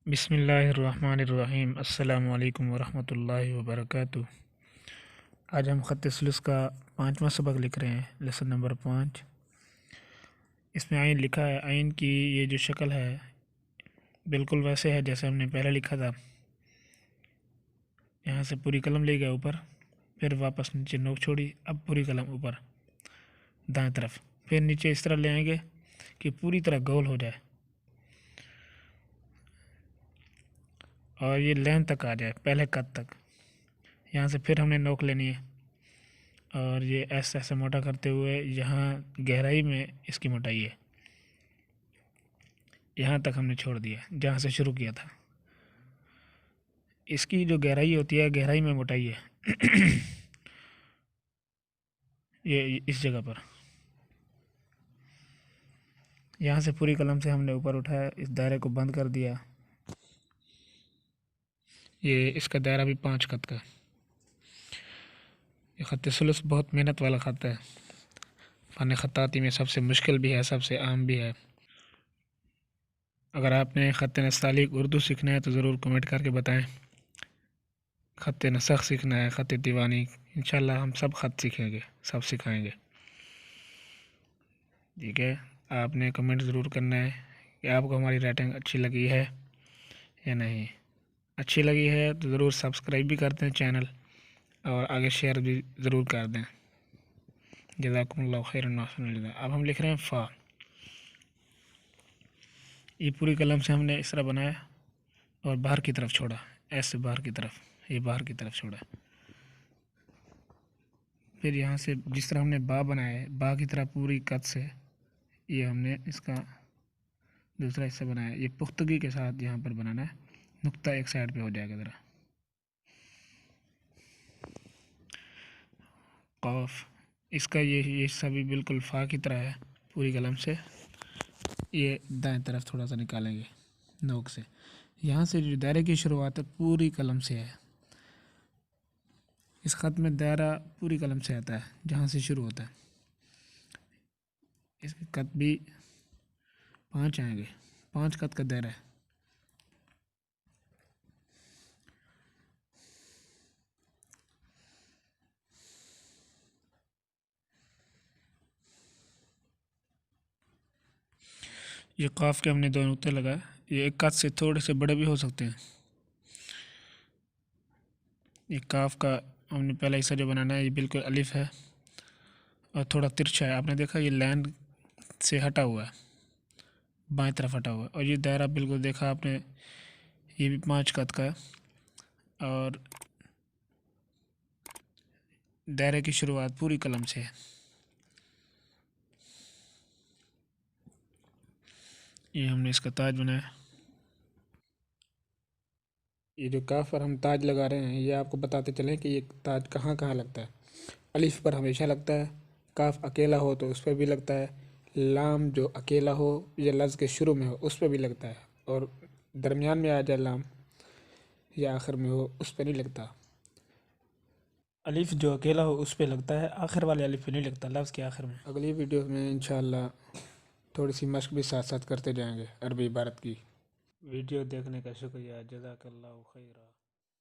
बिस्मिल्लाहिर्रहमानिर्रहीम। अस्सलामु अलैकुम वरहमतुल्लाहि वबरकातुह। आज हम ख़त्त सुलूस का 5वां सबक लिख रहे हैं, लेसन नंबर 5। इसमें आइन लिखा है। आइन की ये जो शक्ल है बिल्कुल वैसे है जैसे हमने पहले लिखा था। यहाँ से पूरी कलम ले गया ऊपर, फिर वापस नीचे नोक छोड़ी, अब पूरी कलम ऊपर दाएं तरफ, फिर नीचे इस तरह ले आएंगे कि पूरी तरह गोल हो जाए और ये लेंथ तक आ जाए, पहले कद तक। यहाँ से फिर हमने नोक लेनी है और ये ऐसे ऐसे मोटा करते हुए यहाँ गहराई में इसकी मोटाई है, यहाँ तक हमने छोड़ दिया जहाँ से शुरू किया था। इसकी जो गहराई होती है, गहराई में मोटाई है ये इस जगह पर। यहाँ से पूरी कलम से हमने ऊपर उठाया, इस दायरे को बंद कर दिया। ये इसका दायरा भी 5 कद का। ये ख़त्त सुलूस बहुत मेहनत वाला ख़त है, फ़न ख़त्ताती में सबसे मुश्किल भी है, सबसे आम भी है। अगर आपने ख़त्त नस्तालिक उर्दू सीखना है तो ज़रूर कमेंट करके बताएं। ख़त्त नसख सीखना है, ख़त्त दीवानी, इंशाल्लाह हम सब ख़त सीखेंगे, सब सिखाएंगे। ठीक है, आपने कमेंट ज़रूर करना है कि आपको हमारी राइटिंग अच्छी लगी है या नहीं। अच्छी लगी है तो ज़रूर सब्सक्राइब भी कर दें चैनल और आगे शेयर भी ज़रूर कर दें। जज़ाकुमुल्लाहु खैरन। अब हम लिख रहे हैं फ़ा। ये पूरी कलम से हमने इस तरह बनाया और बाहर की तरफ छोड़ा, ऐसे बाहर की तरफ, ये बाहर की तरफ छोड़ा। फिर यहाँ से जिस तरह हमने बा बनाया है, बा की तरह पूरी कद से ये हमने इसका दूसरा हिस्सा बनाया। ये पुख्तगी के साथ यहाँ पर बनाना है, नुक्ता एक साइड पे हो जाएगा ज़रा। कौफ, इसका ये हिस्सा भी बिल्कुल फ़ा की तरह है, पूरी कलम से ये दाएं तरफ थोड़ा सा निकालेंगे नोक से। यहाँ से जो दायरे की शुरुआत है पूरी कलम से है। इस ख़त में दायरा पूरी कलम से आता है, जहाँ से शुरू होता है। इसके कद भी 5 आएंगे, 5 कद का दायरा है। ये काफ के हमने 2 नुक्ते लगाए। ये एक कद से थोड़े से बड़े भी हो सकते हैं। ये काफ का हमने पहला हिस्सा जो बनाना है, ये बिल्कुल अलिफ है और थोड़ा तिरछा है। आपने देखा ये लाइन से हटा हुआ है, बाएं तरफ हटा हुआ है। और ये दायरा बिल्कुल देखा आपने, ये भी 5 कद का है और दायरे की शुरुआत पूरी कलम से है। ये हमने इसका ताज बनाया। ये जो काफ पर हम ताज लगा रहे हैं, ये आपको बताते चलें कि ये ताज कहाँ कहाँ लगता है। अलिफ पर हमेशा लगता है, काफ अकेला हो तो उस पर भी लगता है, लाम जो अकेला हो या लफ्ज़ के शुरू में हो उस पर भी लगता है, और दरमियान में आ जाए लाम या आखिर में हो उस पर नहीं लगता। अलिफ जो अकेला हो उस पर लगता है, आखिर वाले अलिफ पे नहीं लगता, लफ्ज़ के आखिर में। अगली वीडियो में इंशाअल्लाह थोड़ी सी मश्क भी साथ साथ करते जाएंगे अरबी इबारत की। वीडियो देखने का शुक्रिया। जज़ाकल्लाहु खैरा।